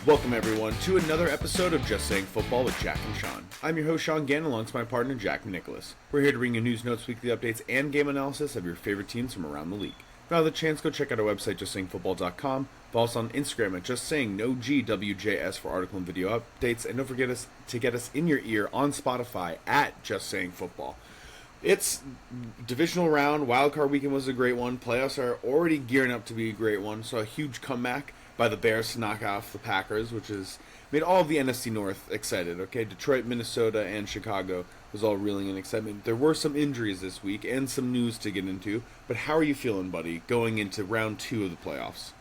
Welcome, everyone, to another episode of Just Saying Football with Jack and Sean. I'm your host, Sean Gann, alongside my partner, Jack Nicholas. We're here to bring you news, notes, weekly updates, and game analysis of your favorite teams from around the league. If you have the chance, go check out our website, justsayingfootball.com. Follow us on Instagram at justsayingnogwjs for article and video updates. And don't forget to get us in your ear on Spotify at Just Saying Football. It's divisional round. Wildcard weekend was a great one. Playoffs are already gearing up to be a great one. So a huge comeback by the Bears to knock off the Packers, which has made all of the NFC North excited. Okay, Detroit, Minnesota, and Chicago was all reeling in excitement. There were some injuries this week and some news to get into. But how are you feeling, buddy, going into round 2 of the playoffs?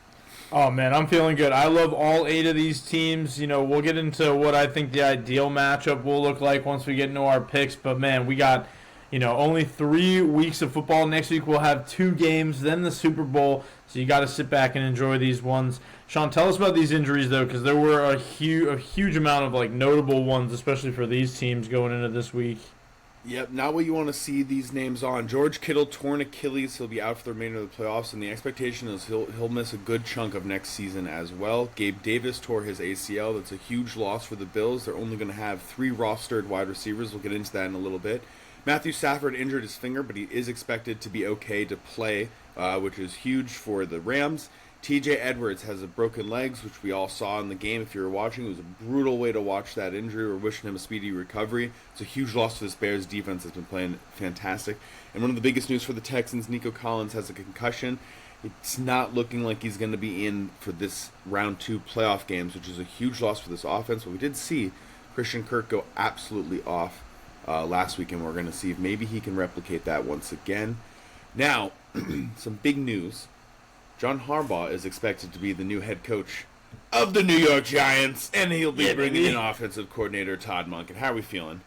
Oh, man, I'm feeling good. I love all 8 of these teams. You know, we'll get into what I think the ideal matchup will look like once we get into our picks. But, man, we got, only 3 weeks of football. Next week we'll have 2 games, then the Super Bowl. So you got to sit back and enjoy these ones. Sean, tell us about these injuries, though, because there were a huge amount of, notable ones, especially for these teams going into this week. Yep, not what you want to see these names on. George Kittle, torn Achilles. He'll be out for the remainder of the playoffs, and the expectation is he'll miss a good chunk of next season as well. Gabe Davis tore his ACL. That's a huge loss for the Bills. They're only going to have 3 rostered wide receivers. We'll get into that in a little bit. Matthew Stafford injured his finger, but he is expected to be okay to play, which is huge for the Rams. TJ Edwards has a broken legs, which we all saw in the game. If you were watching, it was a brutal way to watch that injury. We're wishing him a speedy recovery. It's a huge loss to this Bears defense that's been playing fantastic. And one of the biggest news for the Texans, Nico Collins has a concussion. It's not looking like he's going to be in for this round 2 playoff games, which is a huge loss for this offense. But we did see Christian Kirk go absolutely off last week, and we're going to see if maybe he can replicate that once again. Now, some big news. John Harbaugh is expected to be the new head coach of the New York Giants, and he'll be bringing in offensive coordinator Todd Monken. How are we feeling?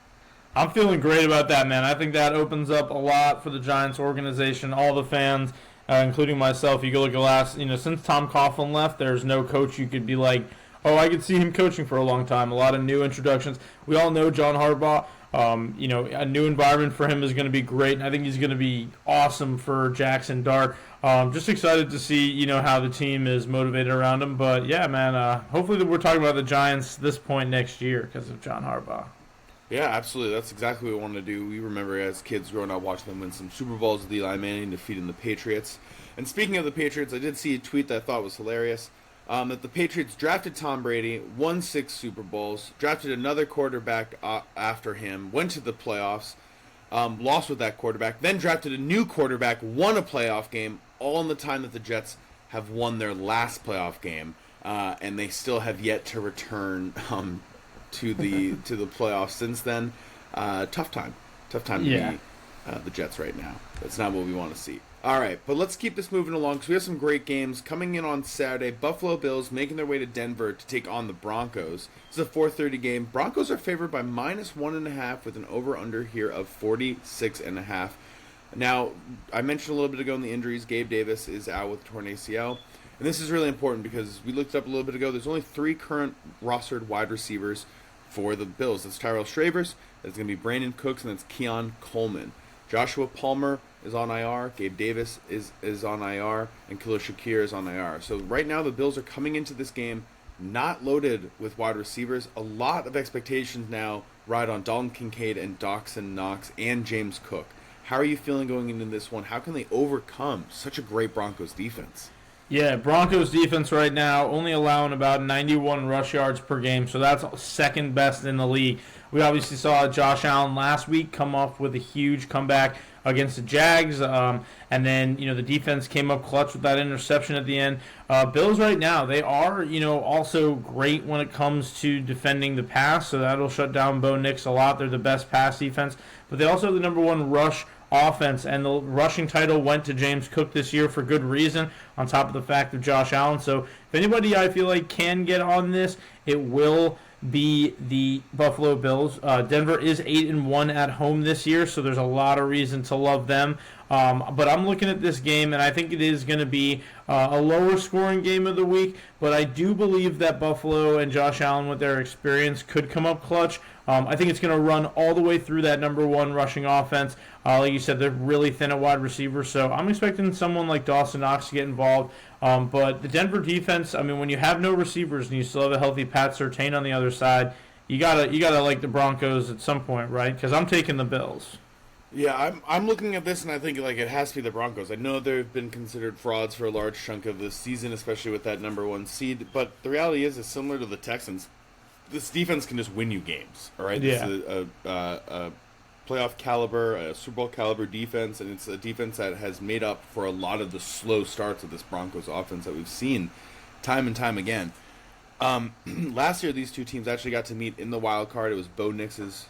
I'm feeling great about that, man. I think that opens up a lot for the Giants organization, all the fans, including myself. You go look at since Tom Coughlin left, there's no coach you could be like, oh, I could see him coaching for a long time. A lot of new introductions. We all know John Harbaugh. A new environment for him is going to be great, and I think he's going to be awesome for Jackson Dart. Just excited to see, how the team is motivated around him. But, yeah, man, hopefully we're talking about the Giants this point next year because of John Harbaugh. Yeah, absolutely. That's exactly what we wanted to do. We remember as kids growing up watching them win some Super Bowls with Eli Manning defeating the Patriots. And speaking of the Patriots, I did see a tweet that I thought was hilarious. That the Patriots drafted Tom Brady, won 6 Super Bowls, drafted another quarterback after him, went to the playoffs, lost with that quarterback, then drafted a new quarterback, won a playoff game, all in the time that the Jets have won their last playoff game, and they still have yet to return to the playoffs since then. Tough time to be the Jets right now. That's not what we want to see. All right, but let's keep this moving along because we have some great games coming in on Saturday. Buffalo Bills making their way to Denver to take on the Broncos. This is a 4:30 game. Broncos are favored by -1.5 with an over-under here of 46.5. Now, I mentioned a little bit ago in the injuries, Gabe Davis is out with a torn ACL. And this is really important because we looked up a little bit ago. There's only 3 current rostered wide receivers for the Bills. That's Tyrell Stravers, that's going to be Brandon Cooks, and that's Keon Coleman. Joshua Palmer is on IR, Gabe Davis is on IR, and Khalil Shakir is on IR. So right now the Bills are coming into this game not loaded with wide receivers. A lot of expectations now ride on Dalton Kincaid and Dawson Knox and James Cook. How are you feeling going into this one? How can they overcome such a great Broncos defense? Yeah, Broncos defense right now only allowing about 91 rush yards per game, so that's second best in the league. We obviously saw Josh Allen last week come off with a huge comeback against the Jags, and then the defense came up clutch with that interception at the end. Bills right now, they are also great when it comes to defending the pass, so that'll shut down Bo Nix a lot. They're the best pass defense, but they also have the number 1 rush offense, and the rushing title went to James Cook this year for good reason, on top of the fact of Josh Allen. So if anybody I feel like can get on this, it will be the Buffalo Bills. Denver is 8-1 at home this year, so there's a lot of reason to love them. But I'm looking at this game, and I think it is going to be a lower scoring game of the week. But I do believe that Buffalo and Josh Allen, with their experience, could come up clutch. I think it's going to run all the way through that number one rushing offense. Like you said, they're really thin at wide receiver, so I'm expecting someone like Dawson Knox to get involved. But the Denver defense, I mean, when you have no receivers and you still have a healthy Pat Surtain on the other side, you gotta like the Broncos at some point, right? Because I'm taking the Bills. Yeah, I'm looking at this and I think like it has to be the Broncos. I know they've been considered frauds for a large chunk of this season, especially with that number one seed. But the reality is, it's similar to the Texans. This defense can just win you games. All right, Yeah. This is a playoff caliber, a Super Bowl caliber defense, and it's a defense that has made up for a lot of the slow starts of this Broncos offense that we've seen time and time again. Last year, these two teams actually got to meet in the wild card. It was Bo Nix's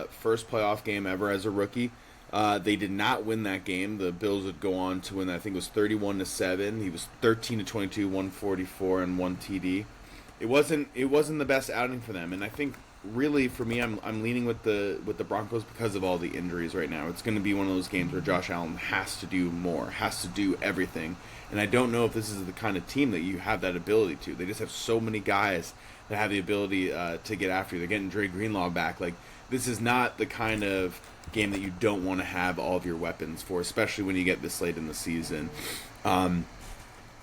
first playoff game ever as a rookie. They did not win that game. The Bills would go on to win. I think it was 31-7. He was 13-22, 144, and 1 TD. It wasn't the best outing for them, and I think really for me, I'm leaning with the Broncos because of all the injuries right now. It's going to be one of those games where Josh Allen has to do more, has to do everything, and I don't know if this is the kind of team that you have that ability to. They just have so many guys that have the ability to get after you. They're getting Dre Greenlaw back. Like, this is not the kind of game that you don't want to have all of your weapons for, especially when you get this late in the season.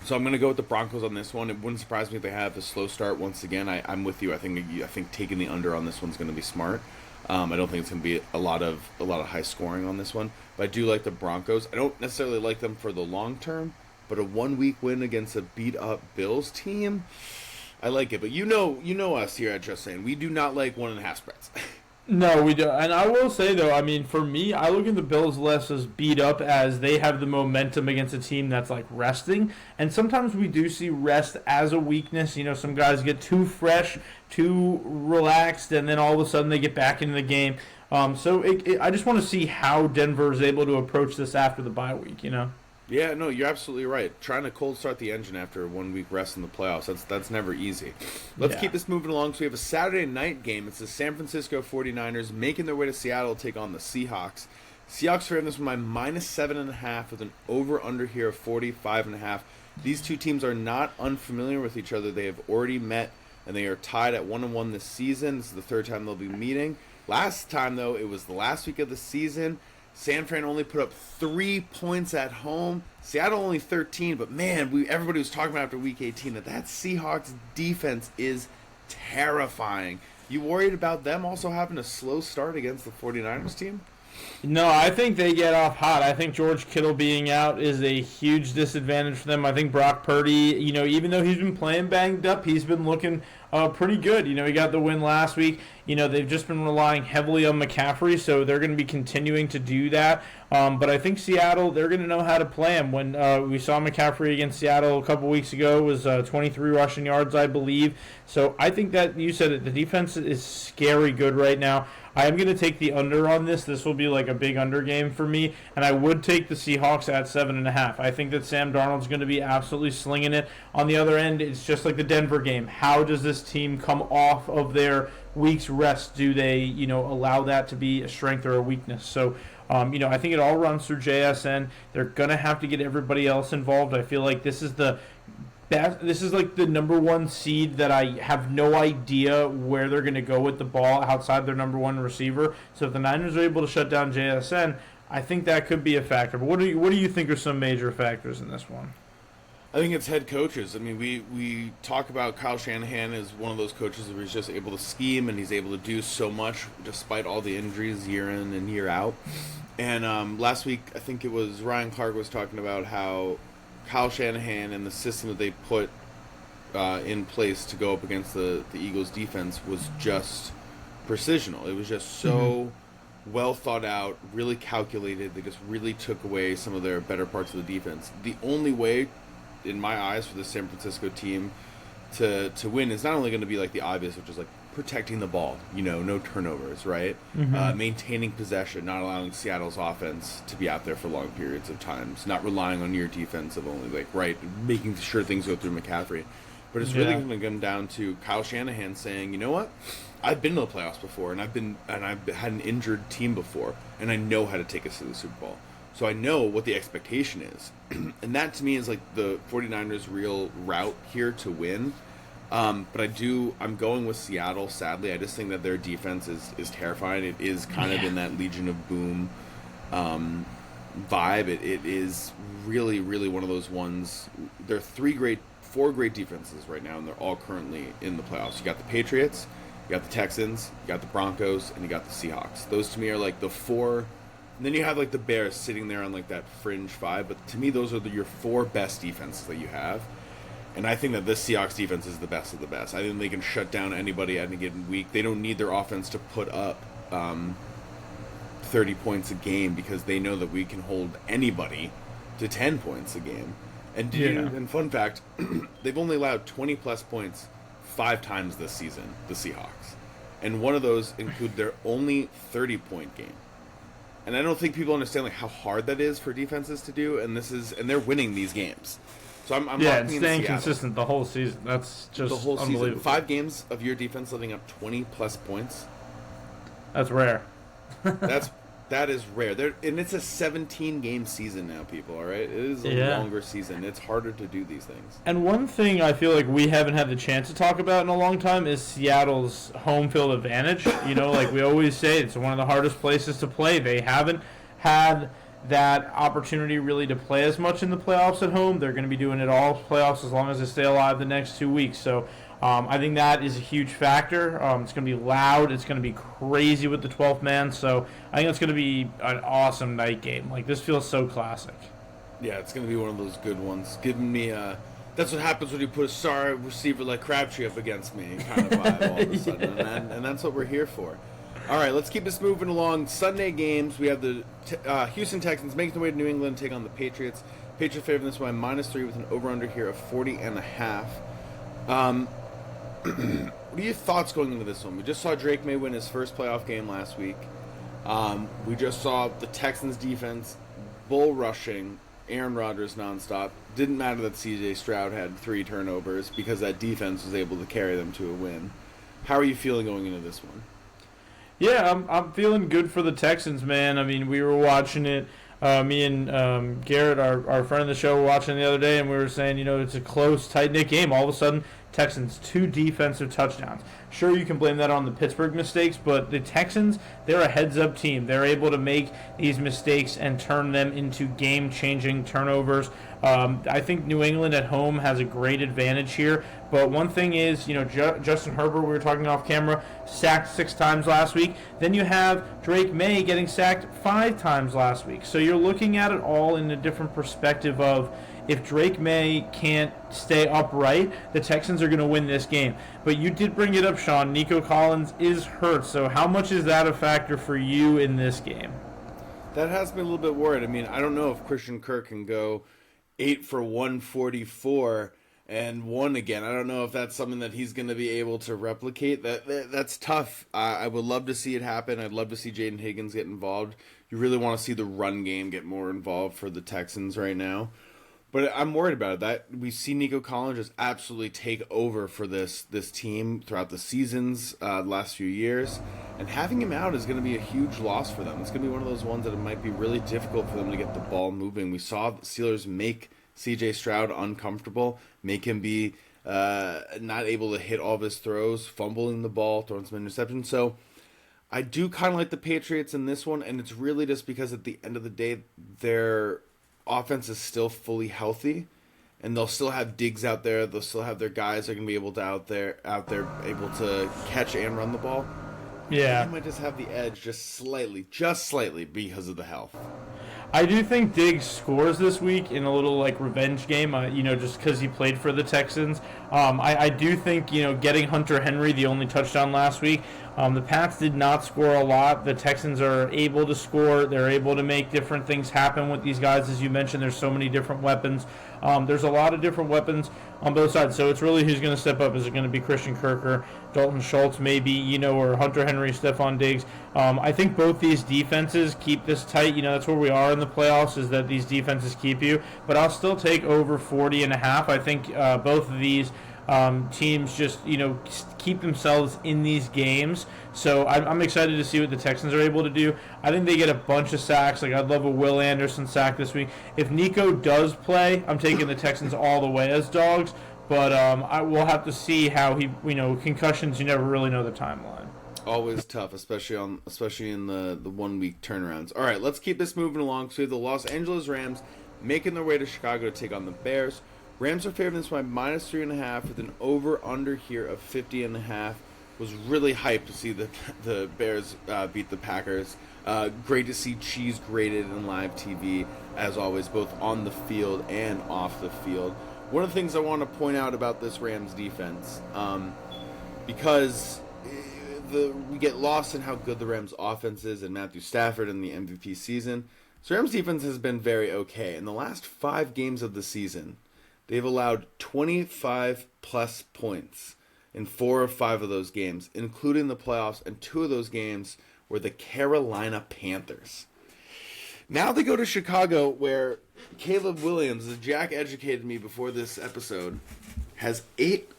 So I'm going to go with the Broncos on this one. It wouldn't surprise me if they have a slow start once again. I'm with you. I think taking the under on this one's going to be smart. I don't think it's going to be a lot of high scoring on this one, but I do like the Broncos. I don't necessarily like them for the long term, but a 1 week win against a beat up Bills team, I like it. But you know us here at Just Saying, we do not like 1.5 spreads. No, we do. And I will say, though, I mean, for me, I look at the Bills less as beat up as they have the momentum against a team that's, like, resting. And sometimes we do see rest as a weakness. You know, some guys get too fresh, too relaxed, and then all of a sudden they get back into the game. So I just want to see how Denver is able to approach this after the bye week, you know? Yeah, no, you're absolutely right. Trying to cold start the engine after a 1 week rest in the playoffs, that's never easy. Let's keep this moving along. So we have a Saturday night game. It's the San Francisco 49ers making their way to Seattle to take on the Seahawks. Seahawks are in this one by -7.5 with an over-under here of 45.5. These two teams are not unfamiliar with each other. They have already met, and they are tied at 1-1 this season. This is the third time they'll be meeting. Last time, though, it was the last week of the season. San Fran only put up 3 points at home. Seattle only 13, but man, everybody was talking about after Week 18 that Seahawks defense is terrifying. You worried about them also having a slow start against the 49ers team? No, I think they get off hot. I think George Kittle being out is a huge disadvantage for them. I think Brock Purdy, you know, even though he's been playing banged up, he's been looking pretty good. You know, he got the win last week. You know, they've just been relying heavily on McCaffrey, so they're going to be continuing to do that. But I think Seattle, they're going to know how to play him. When we saw McCaffrey against Seattle a couple weeks ago, it was 23 rushing yards, I believe. So I think that, you said it, the defense is scary good right now. I am going to take the under on this. This will be like a big under game for me, and I would take the Seahawks at 7.5. I think that Sam Darnold's going to be absolutely slinging it. On the other end, it's just like the Denver game. How does this team come off of their week's rest? Do they, you know, allow that to be a strength or a weakness? So, you know, I think it all runs through JSN. They're going to have to get everybody else involved. I feel like this is the best. This is like the number one seed that I have no idea where they're going to go with the ball outside their number one receiver. So if the Niners are able to shut down JSN, I think that could be a factor. But what do you think are some major factors in this one? I think it's head coaches. I mean, we talk about Kyle Shanahan as one of those coaches where he's just able to scheme and he's able to do so much despite all the injuries year in and year out. And last week, I think it was Ryan Clark was talking about how Kyle Shanahan and the system that they put in place to go up against the Eagles defense was just precisional. It was just so well thought out, really calculated. They just really took away some of their better parts of the defense. The only way, in my eyes, for the San Francisco team to win is not only going to be like the obvious, which is like protecting the ball, you know, no turnovers, right? Maintaining possession, not allowing Seattle's offense to be out there for long periods of times, not relying on your defense of only like, right, making sure things go through McCaffrey. But it's really going to come down to Kyle Shanahan saying, you know what? I've been to the playoffs before, and I've had an injured team before, and I know how to take us to the Super Bowl. So I know what the expectation is. And that to me is like the 49ers' real route here to win. But I'm going with Seattle, sadly. I just think that their defense is terrifying. It is kind of in that Legion of Boom vibe. It is really, really one of those ones. There are four great defenses right now, and they're all currently in the playoffs. You got the Patriots, you got the Texans, you got the Broncos, and you got the Seahawks. Those to me are like the four. And then you have like the Bears sitting there on like that fringe five. But to me, those are your four best defenses that you have. And I think that this Seahawks defense is the best of the best. I think they can shut down anybody at any given week. They don't need their offense to put up 30 points a game because they know that we can hold anybody to 10 points a game. And fun fact, they've only allowed 20-plus points 5 times this season, the Seahawks. And one of those include their only 30-point game. And I don't think people understand like how hard that is for defenses to do, and they're winning these games. So I'm and staying consistent the whole season. That's just the whole unbelievable. Season. 5 games of your defense letting up 20-plus points. That's rare. That is rare. And it's a 17-game season now, people, all right? It is a longer season. It's harder to do these things. And one thing I feel like we haven't had the chance to talk about in a long time is Seattle's home field advantage. Like we always say, it's one of the hardest places to play. They haven't had that opportunity really to play as much in the playoffs at home. They're going to be doing it all playoffs as long as they stay alive the next 2 weeks. So I think that is a huge factor. It's going to be loud. It's going to be crazy with the 12th man. So I think it's going to be an awesome night game. Like, this feels so classic. Yeah, it's going to be one of those good ones. Giving me that's what happens when you put a sorry receiver like Crabtree up against me kind of vibe all of a sudden. And that's what we're here for. All right, let's keep this moving along. Sunday games, we have the Houston Texans making their way to New England to take on the Patriots. Patriots favored this by -3 with an over-under here of 40.5. What are your thoughts going into this one? We just saw Drake May win his first playoff game last week. We just saw the Texans defense bull rushing Aaron Rodgers nonstop. Didn't matter that C.J. Stroud had 3 turnovers because that defense was able to carry them to a win. How are you feeling going into this one? Yeah, I'm feeling good for the Texans, man. I mean, we were watching it. Me and Garrett, our friend of the show, were watching the other day, and we were saying, it's a close, tight-knit game. All of a sudden, Texans, 2 defensive touchdowns. Sure, you can blame that on the Pittsburgh mistakes, but the Texans, they're a heads-up team. They're able to make these mistakes and turn them into game-changing turnovers. I think New England at home has a great advantage here. But one thing is, Justin Herbert, we were talking off camera, sacked 6 times last week. Then you have Drake May getting sacked 5 times last week. So you're looking at it all in a different perspective of, if Drake May can't stay upright, the Texans are going to win this game. But you did bring it up, Sean. Nico Collins is hurt. So how much is that a factor for you in this game? That has me a little bit worried. I mean, I don't know if Christian Kirk can go 8 for 144 and 1 again. I don't know if that's something that he's going to be able to replicate. That's tough. I would love to see it happen. I'd love to see Jaden Higgins get involved. You really want to see the run game get more involved for the Texans right now. But I'm worried about it. That we see Nico Collins just absolutely take over for this team throughout the seasons, the last few years. And having him out is going to be a huge loss for them. It's going to be one of those ones that it might be really difficult for them to get the ball moving. We saw the Steelers make C.J. Stroud uncomfortable, make him be not able to hit all of his throws, fumbling the ball, throwing some interceptions. So I do kind of like the Patriots in this one, and it's really just because at the end of the day, their offense is still fully healthy, and they'll still have Diggs out there. They'll still have their guys that are going to be able to out there able to catch and run the ball. Yeah, they might just have the edge just slightly because of the health. I do think Diggs scores this week in a little revenge game, just because he played for the Texans. I do think, getting Hunter Henry the only touchdown last week. The Pats did not score a lot. The Texans are able to score. They're able to make different things happen with these guys. As you mentioned, there's so many different weapons. There's a lot of different weapons on both sides. So it's really who's going to step up. Is it going to be Christian Kirk or Dalton Schultz maybe, or Hunter Henry, Stephon Diggs? I think both these defenses keep this tight. That's where we are in the playoffs, is that these defenses keep you. But I'll still take over 40.5. I think both of these teams just keep themselves in these games. So I'm excited to see what the Texans are able to do. I think they get a bunch of sacks. Like, I'd love a Will Anderson sack this week. If Nico does play, I'm taking the Texans all the way as dogs. But I will have to see how he, concussions. You never really know the timeline. Always tough, especially in the 1 week turnarounds. All right, let's keep this moving along. So we have the Los Angeles Rams making their way to Chicago to take on the Bears. Rams are favored this by -3.5 with an over/under here of 50.5. Was really hyped to see the Bears beat the Packers. Great to see cheese grated in live TV, as always, both on the field and off the field. One of the things I want to point out about this Rams defense, because we get lost in how good the Rams offense is and Matthew Stafford in the MVP season. So Rams defense has been very okay. In the last 5 games of the season, they've allowed 25 plus points in 4 or 5 of those games, including the playoffs, and 2 of those games were the Carolina Panthers. Now they go to Chicago, where Caleb Williams, as Jack educated me before this episode, has 8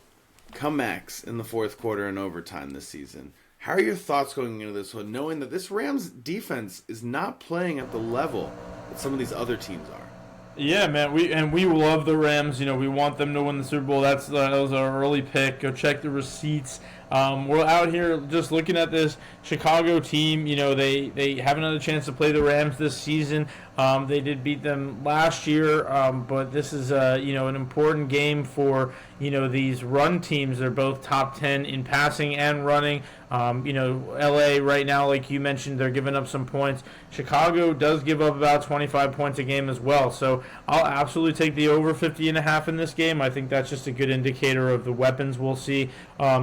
comebacks in the fourth quarter and overtime this season. How are your thoughts going into this one, knowing that this Rams defense is not playing at the level that some of these other teams are? Yeah, man, we love the Rams. We want them to win the Super Bowl. That was our early pick. Go check the receipts. We're out here just looking at this Chicago team. They haven't had a chance to play the Rams this season. They did beat them last year, but this is an important game for these run teams. They're both top 10 in passing and running. LA right now, like you mentioned, they're giving up some points. Chicago does give up about 25 points a game as well. So I'll absolutely take the over 50.5 in this game. I think that's just a good indicator of the weapons we'll see.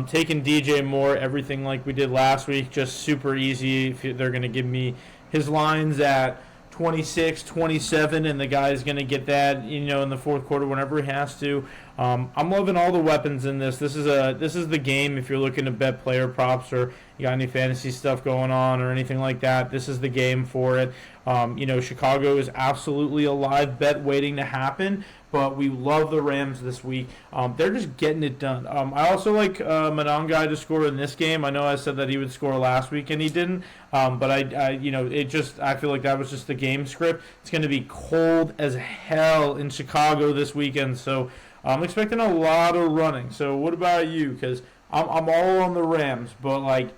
Taking DJ Moore, everything like we did last week, just super easy. If they're going to give me his lines at 26, 27, and the guy's going to get that, in the fourth quarter whenever he has to. I'm loving all the weapons in this. This is the game if you're looking to bet player props or you got any fantasy stuff going on or anything like that. This is the game for it. Chicago is absolutely a live bet waiting to happen, but we love the Rams this week. They're just getting it done. I also like Monangai to score in this game. I know I said that he would score last week and he didn't, but I feel like that was just the game script. It's going to be cold as hell in Chicago this weekend, so I'm expecting a lot of running. So what about you? Because I'm all on the Rams, but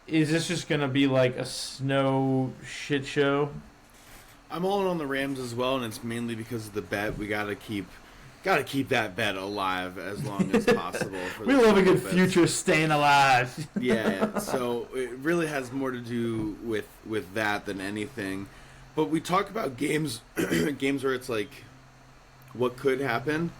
is this just going to be like a snow shit show? I'm all in on the Rams as well, and it's mainly because of the bet. We gotta keep that bet alive as long as possible. We love a good future staying alive. Yeah, so it really has more to do with that than anything. But we talk about games where it's like what could happen.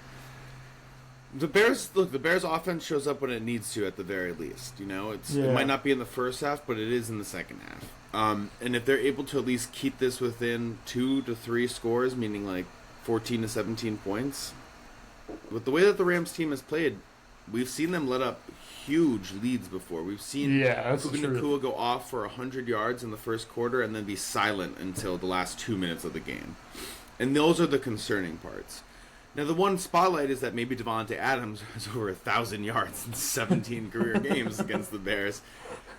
The Bears offense shows up when it needs to, at the very least. It might not be in the first half, but it is in the second half. And if they're able to at least keep this within 2 to 3 scores, meaning 14 to 17 points, with the way that the Rams team has played, we've seen them let up huge leads before. We've seen Puka Nacua go off for 100 yards in the first quarter and then be silent until the last 2 minutes of the game. And those are the concerning parts. Now, the one spotlight is that maybe Devontae Adams has over 1,000 yards in 17 career games against the Bears.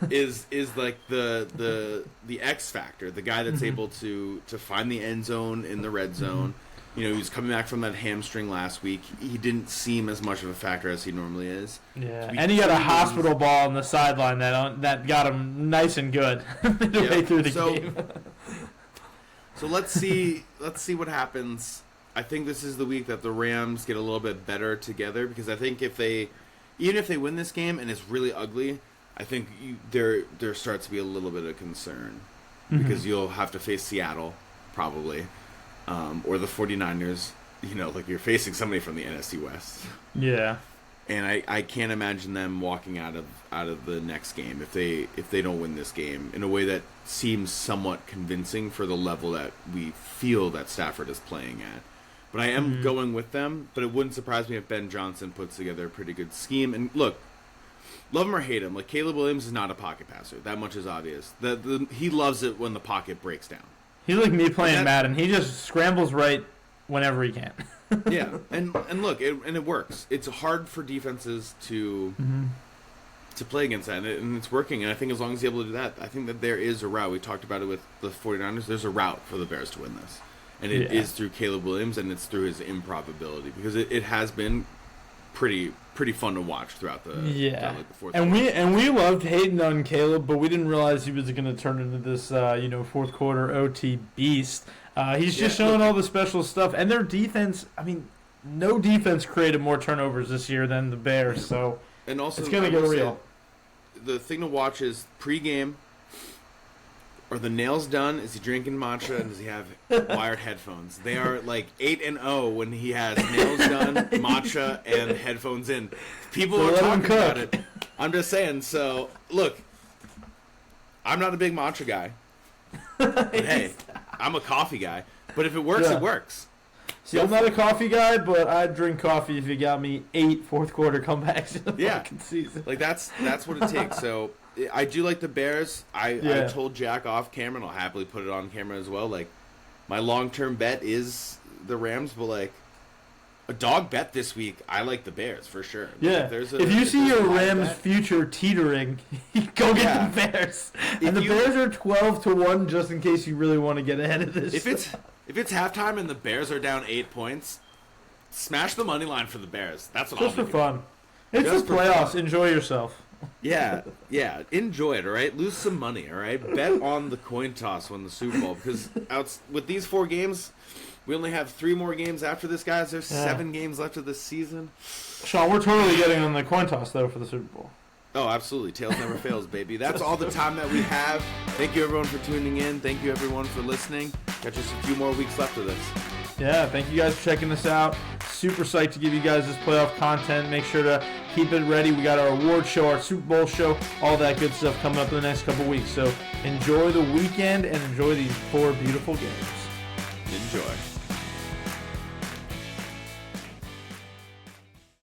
Is like the X factor, the guy that's able to find the end zone in the red zone. He's coming back from that hamstring last week. He didn't seem as much of a factor as he normally is. Yeah, and he had a hospital ball on the sideline that got him nice and good midway through the game. So let's see what happens. I think this is the week that the Rams get a little bit better together, because I think even if they win this game and it's really ugly, I think there starts to be a little bit of concern, because you'll have to face Seattle probably, or the 49ers. You're facing somebody from the NFC West. Yeah. And I can't imagine them walking out of the next game if they don't win this game in a way that seems somewhat convincing for the level that we feel that Stafford is playing at. But I am going with them, but it wouldn't surprise me if Ben Johnson puts together a pretty good scheme. And look, love him or hate him, Caleb Williams is not a pocket passer. That much is obvious. He loves it when the pocket breaks down. He's like me playing Madden. He just scrambles right whenever he can. Yeah, and look, it works. It's hard for defenses to play against that, and it's working. And I think as long as you're able to do that, I think that there is a route. We talked about it with the 49ers. There's a route for the Bears to win this, and it is through Caleb Williams, and it's through his improv ability, because it has been pretty fun to watch throughout the throughout, like, the fourth quarter. We loved hating on Caleb, but we didn't realize he was going to turn into this fourth quarter OT beast. He's just showing all the special stuff, and their defense. I mean, no defense created more turnovers this year than the Bears, so and also it's going to get real. The thing to watch is pregame. Are the nails done? Is he drinking matcha, and does he have wired headphones? They are like 8-0 when he has nails done, matcha, and headphones in. People are talking about it. I'm just saying. So look, I'm not a big matcha guy, but hey, I'm a coffee guy. But if it works, it works. See, I'm not a coffee guy, but I'd drink coffee if you got me 8 fourth quarter comebacks in the fucking season. Like that's what it takes. So I do like the Bears. I told Jack off camera, and I'll happily put it on camera as well. Like, my long-term bet is the Rams, but like a dog bet this week, I like the Bears for sure. Yeah. Like, if you see your Rams future teetering, go get the Bears. And the Bears are 12-1 just in case you really want to get ahead of this. If it's halftime and the Bears are down 8 points, smash the money line for the Bears. That's what just for fun. It's the playoffs. Enjoy yourself. Yeah, enjoy it, all right? Lose some money, all right? Bet on the coin toss when the Super Bowl, because with these 4 games, we only have 3 more games after this, guys. There's 7 games left of this season. Sean, we're totally getting on the coin toss, though, for the Super Bowl. Oh, absolutely. Tails never fails, baby. That's all the time that we have. Thank you, everyone, for tuning in. Thank you, everyone, for listening. Got just a few more weeks left of this. Yeah, thank you guys for checking this out. Super psyched to give you guys this playoff content. Make sure to keep it ready. We got our award show, our Super Bowl show, all that good stuff coming up in the next couple weeks. So enjoy the weekend and enjoy these 4 beautiful games. Enjoy.